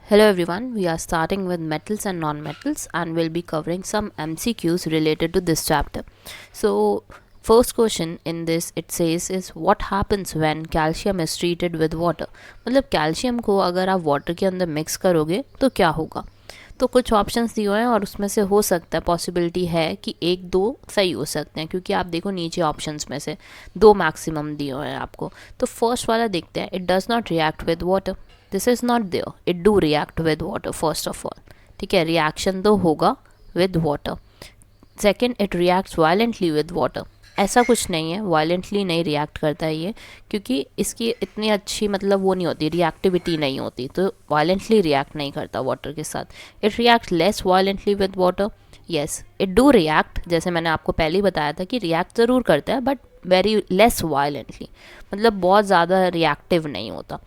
Hello everyone, we are starting with metals and non-metals and we'll be covering some MCQs related to this chapter. So first question in this it says is what happens when calcium is treated with water. मतलब calcium को अगर आप water के अंदर mix करोगे तो क्या होगा. तो कुछ ऑप्शंस दिए हुए हैं और उसमें से हो सकता है पॉसिबिलिटी है कि एक दो सही हो सकते हैं, क्योंकि आप देखो नीचे ऑप्शंस में से दो मैक्सिमम दिए हुए हैं आपको. तो फर्स्ट वाला देखते हैं, it does not react with water. This is not there, it do react with water first of all. ठीक है, रिएक्शन तो होगा with water. Second, it reacts violently with water. ऐसा कुछ नहीं है, वायलेंटली नहीं रिएक्ट करता है ये, क्योंकि इसकी इतनी अच्छी मतलब वो नहीं होती, रिएक्टिविटी नहीं होती, तो वायलेंटली रिएक्ट नहीं करता वाटर के साथ. It react less violently with water. Yes, it do react, जैसे मैंने आपको पहले ही बताया था कि रिएक्ट ज़रूर करता है बट वेरी लेस वायलेंटली, मतलब बहुत ज़्यादा रिएक्टिव नहीं होता.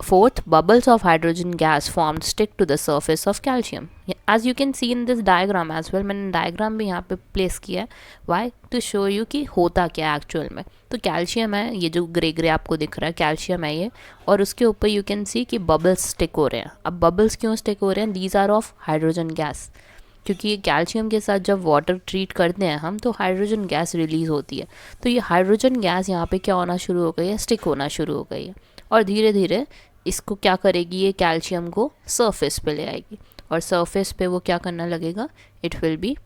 Fourth, bubbles of hydrogen gas formed stick to the surface of calcium. As you can see in this diagram as well, मैंने डायग्राम भी यहाँ पे प्लेस किया है. वाई? टू शो यू कि होता क्या है एक्चुअल में. तो कैल्शियम है, ये जो ग्रे ग्रे आपको दिख रहा है कैल्शियम है ये, और उसके ऊपर यू कैन सी कि बबल्स स्टिक हो रहे हैं. अब बबल्स क्यों स्टिक हो रहे हैं? These are of hydrogen gas, क्योंकि ये कैल्शियम के साथ जब वाटर ट्रीट करते हैं हम तो हाइड्रोजन गैस रिलीज़ होती है. तो ये हाइड्रोजन गैस यहाँ पे क्या होना शुरू हो गई है? स्टिक होना शुरू हो गई है, और धीरे धीरे इसको क्या करेगी, ये कैल्शियम को सरफेस पे ले आएगी, और सरफेस पे वो क्या करना लगेगा, it will be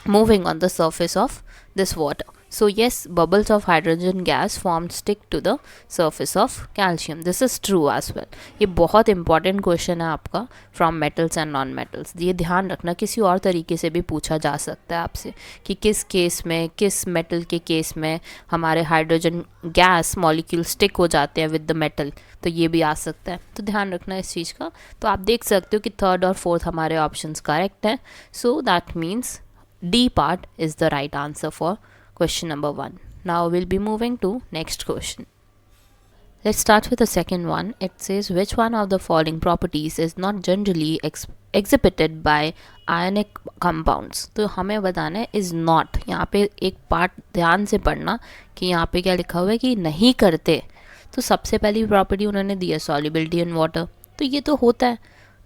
moving on the surface of this water. So yes, bubbles of hydrogen gas formed stick to the surface of calcium. This is true as well. ये बहुत इंपॉर्टेंट क्वेश्चन है आपका from metals and non metals. ये ध्यान रखना, किसी और तरीके से भी पूछा जा सकता है आपसे कि किस केस में, किस मेटल के केस में हमारे हाइड्रोजन गैस मॉलिक्यूल स्टिक हो जाते हैं विद द मेटल, तो ये भी आ सकता है. तो ध्यान रखना इस चीज़ का. तो आप देख सकते हो कि थर्ड और फोर्थ हमारे ऑप्शंस करेक्ट हैं. So that means D part is the right answer for question number 1. Now we'll be moving to next question. Let's start with the second one. It says which one of the following properties is not generally exhibited by ionic compounds. तो हमें बताना है is not. यहाँ पे एक part ध्यान से पढ़ना कि यहाँ पे क्या लिखा हुआ है कि नहीं करते. तो सबसे पहली प्रॉपर्टी उन्होंने दी है solubility in water. तो ये तो होता है,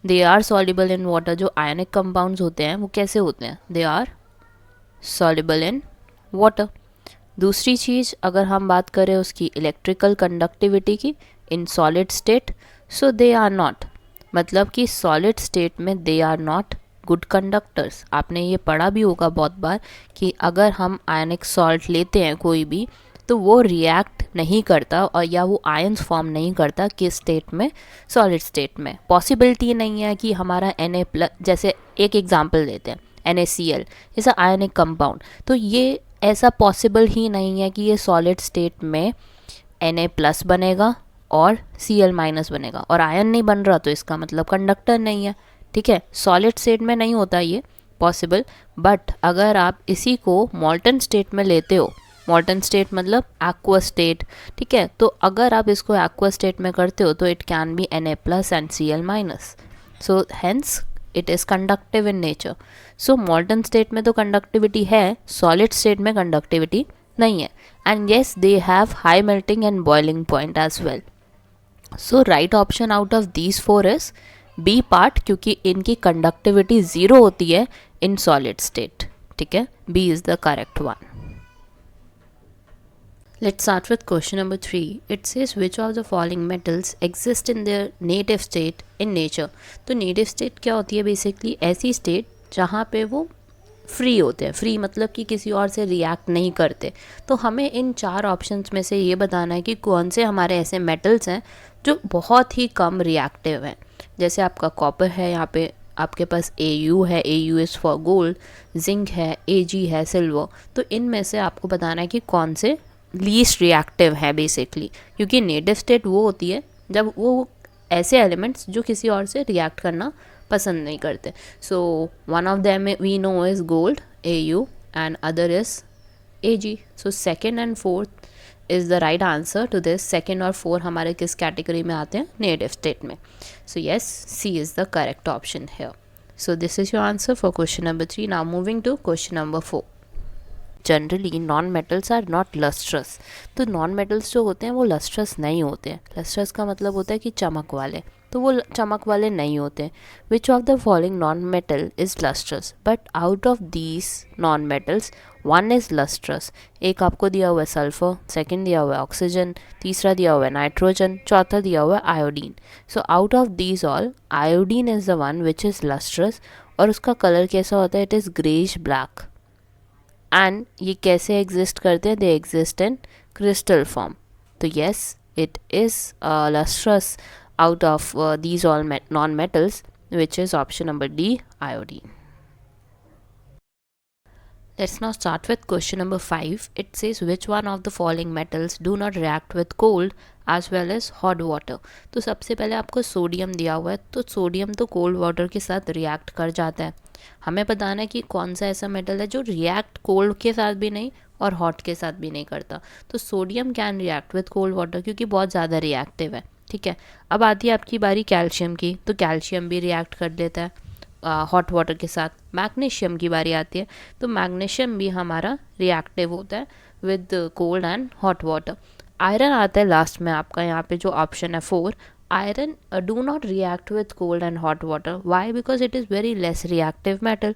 they are soluble in water. जो ionic compounds होते हैं वो कैसे होते हैं? They are soluble in water. दूसरी चीज़ अगर हम बात करें उसकी इलेक्ट्रिकल कंडक्टिविटी की, in solid state, so they are not, मतलब कि सॉलिड स्टेट में they are not good conductors. आपने ये पढ़ा भी होगा बहुत बार कि अगर हम आयनिक सॉल्ट लेते हैं कोई भी, तो वो रिएक्ट नहीं करता और या वो आयंस फॉर्म नहीं करता किस स्टेट में? सॉलिड स्टेट में. पॉसिबिलिटी नहीं है कि हमारा Na+, जैसे एक एग्जांपल देते हैं NaCl is a ionic compound, तो ये ऐसा पॉसिबल ही नहीं है कि ये सॉलिड स्टेट में Na+ बनेगा और Cl- बनेगा और आयन नहीं बन रहा, तो इसका मतलब कंडक्टर नहीं है. ठीक है, सॉलिड स्टेट में नहीं होता ये पॉसिबल. बट अगर आप इसी को मॉल्टन स्टेट में लेते हो, मॉल्टन स्टेट मतलब एक्वा स्टेट, ठीक है, तो अगर आप इसको एक्वा स्टेट में करते हो तो it can be Na+ and Cl-. So hence it is conductive in nature. So मॉल्टन state में तो कंडक्टिविटी है, सॉलिड स्टेट में कंडक्टिविटी नहीं है. And yes, they have high melting and boiling point as well. So right option out of these four is B part, क्योंकि इनकी conductivity zero होती है इन सॉलिड स्टेट. ठीक है, B is the correct one. Let's start with question number 3. It says which of the following metals exist in their native state in nature. तो native state क्या होती है? बेसिकली ऐसी state जहाँ पे वो फ्री होते हैं. फ्री मतलब कि किसी और से रिएक्ट नहीं करते. तो हमें इन चार ऑप्शंस में से ये बताना है कि कौन से हमारे ऐसे मेटल्स हैं जो बहुत ही कम रिएक्टिव हैं. जैसे आपका कॉपर है, यहाँ पे आपके पास Au है, Au is for gold, zinc है, Ag है सिल्वर. तो इनमें से आपको बताना है कि कौन से लीस्ट रिएक्टिव है बेसिकली, क्योंकि नेटिव स्टेट वो होती है जब वो ऐसे एलिमेंट्स जो किसी और से रिएक्ट करना पसंद नहीं करते. So one of them we know is gold Au and other is Ag. So second and fourth is the right answer to this. Second और फोर हमारे किस कैटेगरी में आते हैं? नेटिव स्टेट में. So yes, C is the correct option है. So this is your answer for question number 3. Now moving to question number 4. Generally non metals are not lustrous. तो non metals जो होते हैं वो लस्ट्रस नहीं होते हैं. लस्ट्रस का मतलब होता है कि चमक वाले. तो वो चमक वाले नहीं होते. Which of the following non metal is lustrous, but out of these non metals one is lustrous. एक आपको दिया हुआ है सल्फर, सेकेंड दिया हुआ है ऑक्सीजन, तीसरा दिया हुआ है नाइट्रोजन, चौथा दिया हुआ है iodine. So out of these all iodine is the one which is lustrous, और उसका कलर कैसा होता है, it is greyish black. And ये कैसे एग्जिस्ट करते हैं, they exist in crystal form. तो yes, it is lustrous out of these all non-metals, which is option number D, iodine. Let's now start with question number 5. It says which one of the following metals do not react with cold as well as hot water. तो सबसे पहले आपको sodium दिया हुआ है, तो sodium तो cold water के साथ रिएक्ट कर जाता है. हमें बताना है कि कौन सा ऐसा मेटल है जो रिएक्ट कोल्ड के साथ भी नहीं और हॉट के साथ भी नहीं करता. तो sodium can react with cold water क्योंकि बहुत ज़्यादा रिएक्टिव है. ठीक है, अब आती है आपकी बारी कैल्शियम की, तो कैल्शियम भी रिएक्ट कर लेता है हॉट वाटर के साथ. मैग्नीशियम की बारी आती है, तो मैग्नीशियम भी हमारा रिएक्टिव होता है with cold and hot water. Iron आता है लास्ट में आपका, यहाँ पे जो ऑप्शन है 4. Iron do not react with cold and hot water. Why? Because it is very less reactive metal.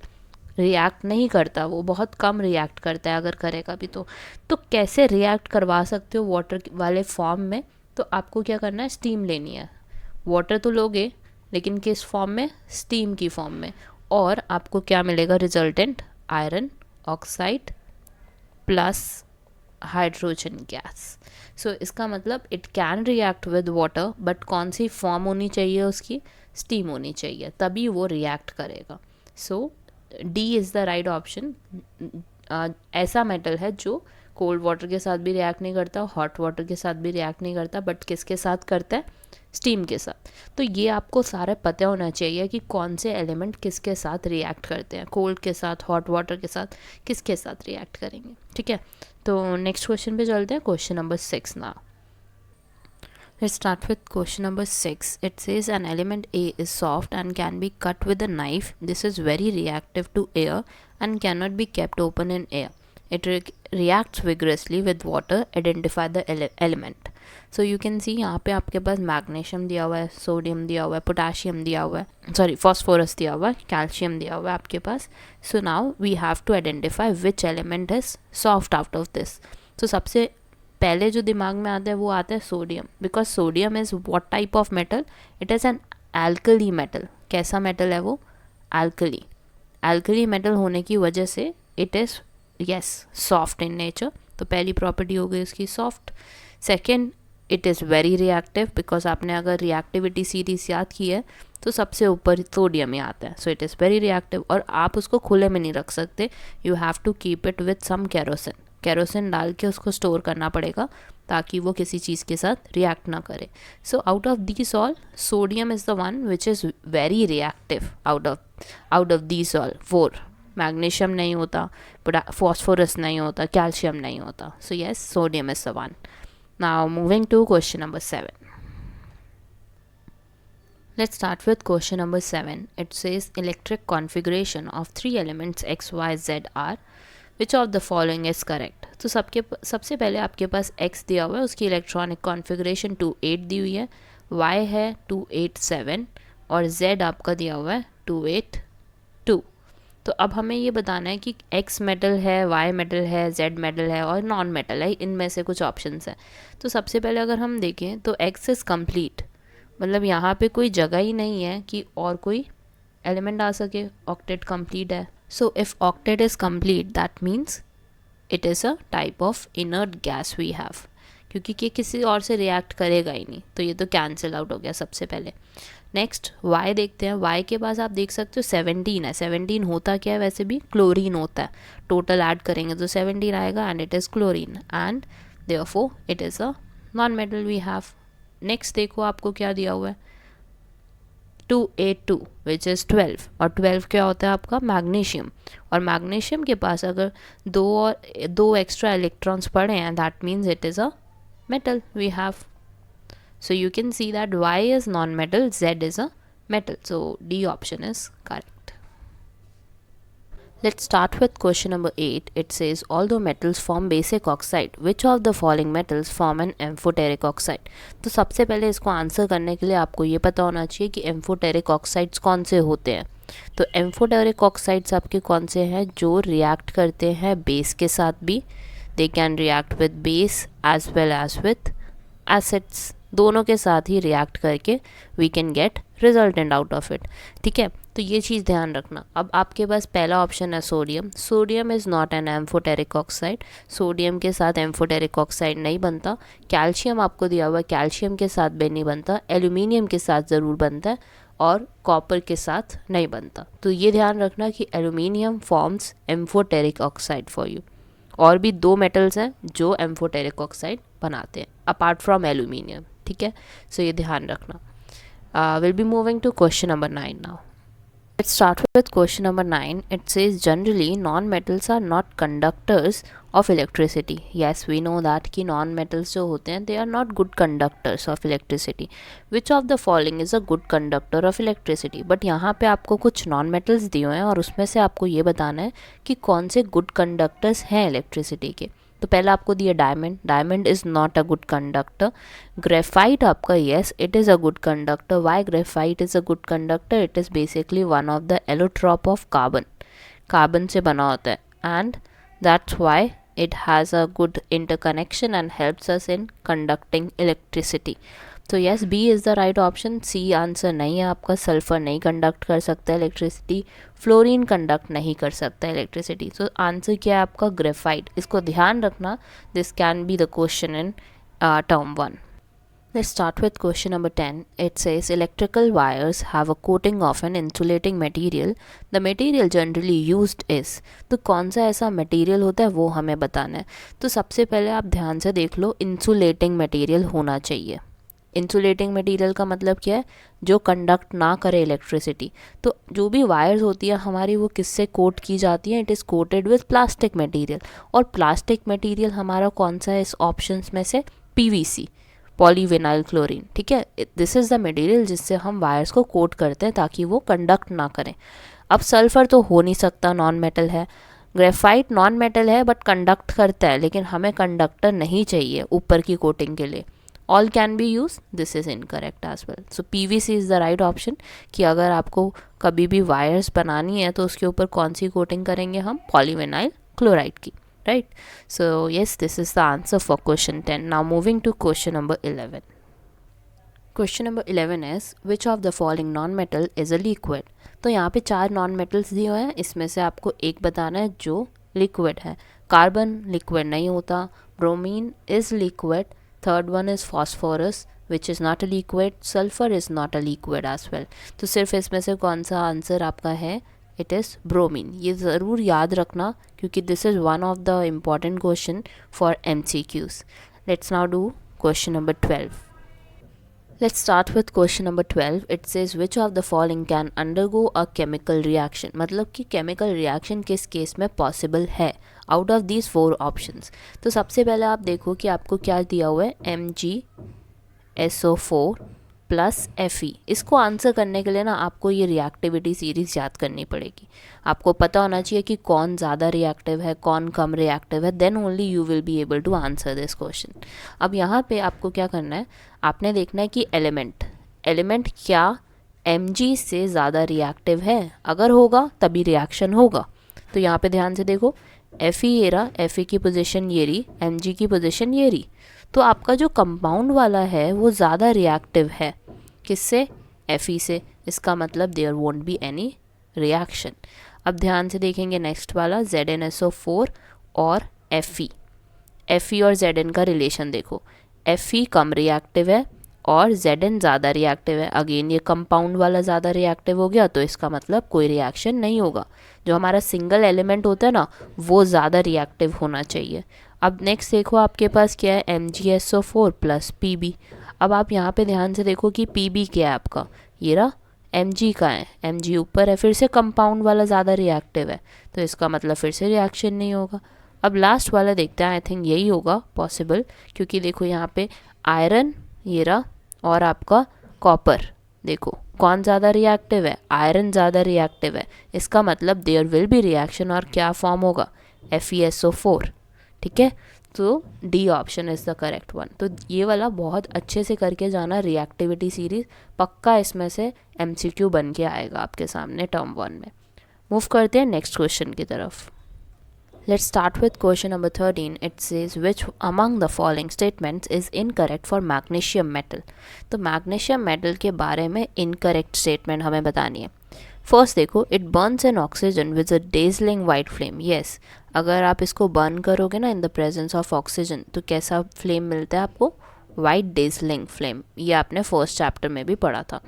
React नहीं करता, वो बहुत कम रिएक्ट करता है, अगर करेगा भी तो कैसे रिएक्ट करवा सकते हो वाटर वाले फॉर्म में? तो आपको क्या करना है, स्टीम लेनी है. वाटर तो लोगे, लेकिन किस फॉर्म में, स्टीम की फॉर्म में. और आपको क्या मिलेगा resultant, iron oxide plus hydrogen gas. So इसका मतलब it can react with water, but कौन सी फॉर्म होनी चाहिए उसकी, स्टीम होनी चाहिए, तभी वो रिएक्ट करेगा. So D is the right option. ऐसा मेटल है जो कोल्ड वाटर के साथ भी रिएक्ट नहीं करता, हॉट वाटर के साथ भी रिएक्ट नहीं करता, बट किसके साथ करता है, स्टीम के साथ. तो ये आपको सारा पता होना चाहिए कि कौन से एलिमेंट किसके साथ रिएक्ट करते हैं, कोल्ड के साथ, हॉट वाटर के साथ, किसके साथ रिएक्ट करेंगे. ठीक है, तो नेक्स्ट क्वेश्चन पे चलते हैं. क्वेश्चन नंबर 6 ना. Let's start with question number 6. It says an element A is soft and can be cut with a knife. This is very reactive to air and cannot be kept open in air. It reacts vigorously with water. Identify the element. So you can see यहाँ पे आपके पास magnesium दिया हुआ है, sodium दिया हुआ है, potassium दिया हुआ है, सॉरी फॉस्फोरस दिया हुआ है, कैल्शियम दिया हुआ है आपके पास. So now we have to identify which element is soft out of this. तो सबसे पहले जो दिमाग में आता है वो आता है sodium, because sodium is what type of metal, it is an alkali metal. कैसा मेटल है वो, एल्कली. एल्कली मेटल होने की वजह से it is yes soft in nature. तो पहली प्रॉपर्टी हो गई उसकी soft. Second, it is very reactive, because आपने अगर रिएक्टिविटी सीरीज याद की है तो सबसे ऊपर सोडियम ही आता है. So it is very reactive, और आप उसको खुले में नहीं रख सकते, you have to keep it with some kerosene. Kerosene डाल के उसको स्टोर करना पड़ेगा ताकि वो किसी चीज़ के साथ रिएक्ट ना करे. So out of these all sodium is the one which is very reactive out of these all 4. Magnesium नहीं होता, फॉस्फोरस नहीं होता, कैल्शियम नहीं होता. So yes, sodium is the one. Now moving to question number 7. Let's start with question number 7. It says electric configuration of 3 elements X, Y, Z are. Which of the following is correct? तो सबसे पहले आपके पास X दिया हुआ है, उसकी electronic configuration 28 दी हुई है, Y है 287 और Z आपका दिया हुआ है 282. तो अब हमें ये बताना है कि X मेटल है, Y मेटल है, Z मेटल है और नॉन मेटल है, इनमें से कुछ ऑप्शंस हैं. तो सबसे पहले अगर हम देखें तो X इज़ कम्प्लीट, मतलब यहाँ पे कोई जगह ही नहीं है कि और कोई एलिमेंट आ सके. ऑक्टेट कंप्लीट है. So if octet is complete that means it is a type of inert gas we have, क्योंकि ये किसी और से रिएक्ट करेगा ही नहीं, तो ये तो कैंसिल आउट हो गया सबसे पहले. नेक्स्ट वाई देखते हैं. वाई के पास आप देख सकते हो 17 है. 17 होता क्या है, वैसे भी क्लोरीन होता है. टोटल ऐड करेंगे तो 17 आएगा and it is chlorine, and therefore it is a non metal we have. Next देखो आपको क्या दिया हुआ है, 282 विच इज़ 12, और 12 क्या होता है आपका, मैग्नीशियम. और मैग्नीशियम के पास अगर दो एक्स्ट्रा इलेक्ट्रॉन्स पड़े हैं that means it is a metal we have. So you can see that Y is non metal, Z is a metal. So D option is correct. Let's start with question number 8. It says, although metals form basic oxide, which of the following metals form an amphoteric oxide? तो सबसे पहले इसको answer करने के लिए आपको ये पता होना चाहिए कि एम्फोटेरिक ऑक्साइड्स कौन से होते हैं. तो एम्फोटेरिक ऑक्साइड्स आपके कौन से हैं जो रिएक्ट करते हैं बेस के साथ भी. They can react with base as well as with acids, दोनों के साथ ही रिएक्ट करके we can get resultant out of it. ठीक है, तो ये चीज़ ध्यान रखना. अब आपके पास पहला ऑप्शन है sodium. Sodium is not an amphoteric oxide. Sodium के साथ एम्फोटेरिक ऑक्साइड नहीं बनता. कैल्शियम आपको दिया हुआ है, कैल्शियम के साथ भी नहीं बनता. एल्यूमिनियम के साथ ज़रूर बनता है और कॉपर के साथ नहीं बनता. तो ये ध्यान रखना कि aluminium forms amphoteric oxide for you. और भी 2 मेटल्स हैं जो एम्फोटेरिक ऑक्साइड बनाते हैं अपार्ट फ्रॉम एल्यूमिनियम. ठीक है, सो ये ध्यान रखना. Will be moving to question number 9 now. Let's start with question number 9. It says generally non-metals are not conductors of electricity. Yes, we know that कि non-metals जो होते हैं they are not good conductors of electricity. Which of the following is a good conductor of electricity? But यहाँ पे आपको कुछ non-metals दिए हुए हैं और उसमें से आपको ये बताना है कि कौन से good conductors हैं electricity के. तो पहला आपको दिया diamond. Diamond is not a good conductor. Graphite आपका yes it is a good conductor. Why graphite is a good conductor? It is basically one of the allotrope of carbon. Carbon से बना होता है and that's why it has a good interconnection and helps us in conducting electricity. तो yes B is the right option. C answer नहीं है आपका. Sulphur नहीं conduct कर सकता इलेक्ट्रिसिटी. फ्लोरीन कंडक्ट नहीं कर सकता इलेक्ट्रिसिटी. तो आंसर क्या है आपका? ग्रेफाइट. इसको ध्यान रखना. This can be the question in term 1. Let's start with question number 10. It says electrical wires have a coating of an insulating material. The material generally used is. तो कौन सा ऐसा मटेरियल होता है वो हमें बताना है. तो सबसे पहले आप ध्यान से देख लो, इंसुलेटिंग मटेरियल होना चाहिए. इंसुलेटिंग मटेरियल का मतलब क्या है? जो कंडक्ट ना करे इलेक्ट्रिसिटी. तो जो भी वायर्स होती है हमारी वो किससे कोट की जाती है? It is coated with plastic material. और प्लास्टिक मटेरियल हमारा कौन सा है इस ऑप्शंस में से? PVC, polyvinyl chlorine. ठीक है, दिस इज़ द मटेरियल जिससे हम वायर्स को कोट करते हैं ताकि वो कंडक्ट ना करें. अब सल्फ़र तो हो नहीं सकता, नॉन मेटल है. ग्रेफाइट नॉन मेटल है बट कंडक्ट करता है, लेकिन हमें कंडक्टर नहीं चाहिए ऊपर की कोटिंग के लिए. All can be use. This is incorrect as well. So PVC is the right option. कि अगर आपको कभी भी वायर्स बनानी है तो उसके ऊपर कौन सी कोटिंग करेंगे हम? पॉलीविनाइल क्लोराइड की. Right, so yes, this is the answer for question 10. Now moving to question number 11. Question number 11 is which of the following non-metal is a liquid? तो यहाँ पे 4 नॉन मेटल्स दिए हुए हैं, इसमें से आपको एक बताना है जो लिक्विड है. कार्बन लिक्विड नहीं होता. Bromine is liquid. Third one is phosphorus which is not a liquid. Sulphur is not a liquid as well. तो सिर्फ इसमें से कौन सा आंसर आपका है? It is bromine. ये ज़रूर याद रखना क्योंकि this is one of the important question for MCQs. Let's now do question number 12. Let's start with question number 12. It says which of the following can undergo a chemical reaction? मतलब कि chemical reaction किस case में possible है out of these 4 options. तो सबसे पहले आप देखो कि आपको क्या दिया हुआ है? MgSO4 plus Fe. इसको आंसर करने के लिए ना आपको ये रिएक्टिविटी सीरीज याद करनी पड़ेगी. आपको पता होना चाहिए कि कौन ज़्यादा रिएक्टिव है, कौन कम रिएक्टिव है. Then only you will be able to answer this question. अब यहाँ पे आपको क्या करना है? आपने देखना है कि एलिमेंट क्या Mg से ज़्यादा रिएक्टिव है. अगर होगा तभी रिएक्शन होगा. तो यहाँ पे ध्यान से देखो, Fe ये रहा, Fe की पोजीशन ये रही, Mg की पोजीशन ये रही. तो आपका जो कंपाउंड वाला है वो ज़्यादा रिएक्टिव है. किससे? Fe से. इसका मतलब there won't be any reaction. अब ध्यान से देखेंगे नेक्स्ट वाला ZnSO4 और Fe. Fe और Zn का रिलेशन देखो. Fe कम रिएक्टिव है और Zn ज़्यादा रिएक्टिव है. अगेन ये कंपाउंड वाला ज़्यादा रिएक्टिव हो गया तो इसका मतलब कोई रिएक्शन नहीं होगा. जो हमारा सिंगल एलिमेंट होता है ना वो ज़्यादा रिएक्टिव होना चाहिए. अब नेक्स्ट देखो आपके पास क्या है? MgSO4 plus Pb. अब आप यहाँ पे ध्यान से देखो कि Pb क्या है आपका? ये रहा. Mg का है, Mg ऊपर है, फिर से कंपाउंड वाला ज़्यादा रिएक्टिव है तो इसका मतलब फिर से रिएक्शन नहीं होगा. अब लास्ट वाला देखते हैं. आई थिंक यही होगा पॉसिबल क्योंकि देखो यहाँ पे आयरन ये रहा और आपका कॉपर. देखो कौन ज़्यादा रिएक्टिव है, आयरन ज़्यादा रिएक्टिव है, इसका मतलब देयर विल बी रिएक्शन और क्या फॉर्म होगा, FeSO4। ठीक है, तो D option is the correct one. तो ये वाला बहुत अच्छे से करके जाना, रिएक्टिविटी सीरीज पक्का इसमें से MCQ बन के आएगा आपके सामने टर्म 1 में। मूव करते हैं नेक्स्ट क्वेश्चन की तरफ। Let's start with question number 13. It says which among the following statements is incorrect for magnesium metal? तो magnesium metal के बारे में incorrect statement हमें बतानी है। फर्स्ट देखो, it Burns in oxygen with a dazzling white flame. Yes, अगर आप इसको बर्न करोगे ना in the presence of oxygen तो कैसा फ्लेम मिलता है आपको, वाइट डेजलिंग फ्लेम। ये आपने फर्स्ट चैप्टर में भी पढ़ा था।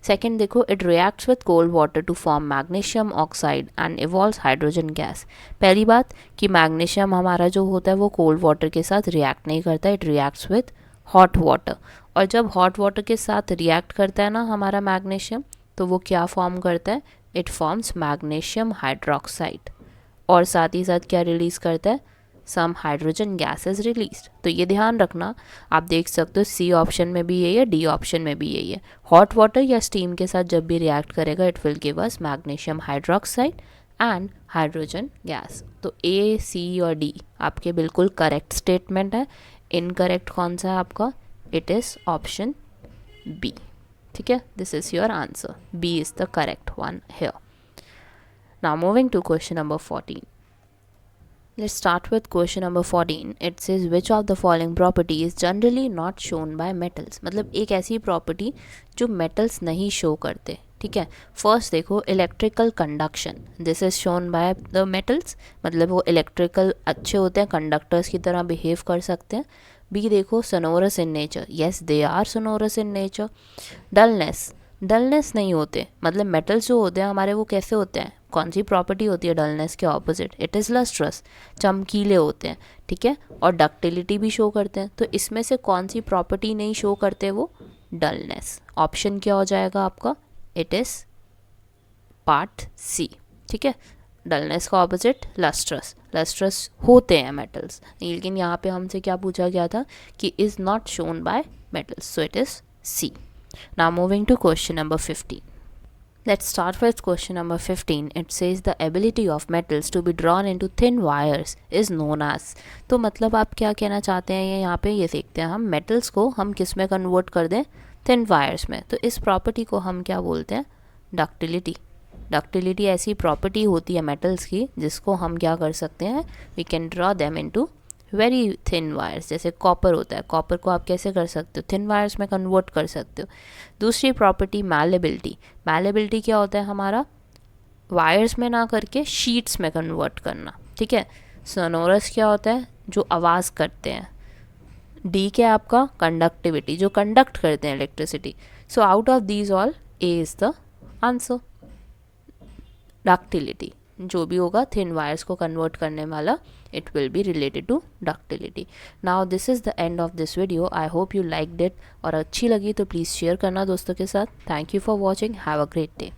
सेकंड देखो, it reacts with cold water to form magnesium oxide and evolves hydrogen gas. पहली बात कि मैग्नीशियम हमारा जो होता है वो कोल्ड वाटर के साथ रिएक्ट नहीं करता, it reacts with hot water. और जब हॉट वाटर के साथ रिएक्ट करता है ना हमारा मैग्नीशियम, तो वो क्या फॉर्म करता है, इट फॉर्म्स मैग्नीशियम हाइड्रोक्साइड। और साथ ही साथ क्या रिलीज़ करता है, सम हाइड्रोजन गैस इज रिलीज। तो ये ध्यान रखना, आप देख सकते हो सी ऑप्शन में भी यही है, डी ऑप्शन में भी यही है। हॉट वाटर या स्टीम के साथ जब भी रिएक्ट करेगा it will give us magnesium hydroxide and hydrogen gas. तो ए, सी और डी आपके बिल्कुल करेक्ट स्टेटमेंट है। इनकरेक्ट कौन सा है आपका, इट इज़ ऑप्शन बी। ठीक है, this is your answer, B is the correct one here. Now moving to question number 14. Let's start with question number 14. It says which of the following property is generally not shown by metals? मतलब एक ऐसी property जो metals नहीं show करते। ठीक है, first देखो, electrical conduction, this is shown by the metals, मतलब वो इलेक्ट्रिकल अच्छे होते हैं, कंडक्टर्स की तरह बिहेव कर सकते हैं। बी देखो, sonorous in nature, yes they are sonorous in nature. Dullness, dullness नहीं होते, मतलब मेटल्स जो होते हैं हमारे वो कैसे होते हैं, कौन सी प्रॉपर्टी होती है डलनेस के ऑपोजिट, इट इज़ लस्ट्रस, चमकीले होते हैं। ठीक है, और डक्टिलिटी भी शो करते हैं। तो इसमें से कौन सी प्रॉपर्टी नहीं शो करते, वो डलनेस। ऑप्शन क्या हो जाएगा आपका, इट इज़ पार्ट सी। ठीक है, डलनेस का ऑपोजिट लस्ट्रस, लस्ट्रस होते हैं मेटल्स, लेकिन यहाँ पे हमसे क्या पूछा गया था कि is not shown by metals, so it is C. Now moving to question number 15. Let's start with question number 15. It says the ability of metals to be drawn into thin wires is known as. तो मतलब आप क्या कहना चाहते हैं, ये यहाँ पे ये देखते हैं हम, मेटल्स को हम किस में कन्वर्ट कर दें, थिन वायर्स में। तो इस प्रॉपर्टी को हम क्या बोलते हैं, डक्टिलिटी। डक्टिलिटी ऐसी प्रॉपर्टी होती है मेटल्स की जिसको हम क्या कर सकते हैं, we can draw them into very thin wires. जैसे कॉपर होता है, कॉपर को आप कैसे कर सकते हो, थिन वायर्स में कन्वर्ट कर सकते हो। दूसरी प्रॉपर्टी मैलेबिलिटी, मैलेबिलिटी क्या होता है हमारा, वायर्स में ना करके शीट्स में कन्वर्ट करना। ठीक है, सोनोरस क्या होता है, जो आवाज़ करते हैं। डी क्या आपका, कंडक्टिविटी, जो कंडक्ट करते हैं electricity. So out of these all A is the answer. Ductility जो भी होगा थिन वायर्स को कन्वर्ट करने वाला, it will be related to ductility. Now this is the end of this video. I hope you liked it, और अच्छी लगी तो प्लीज़ शेयर करना दोस्तों के साथ। Thank you for watching. Have a great day.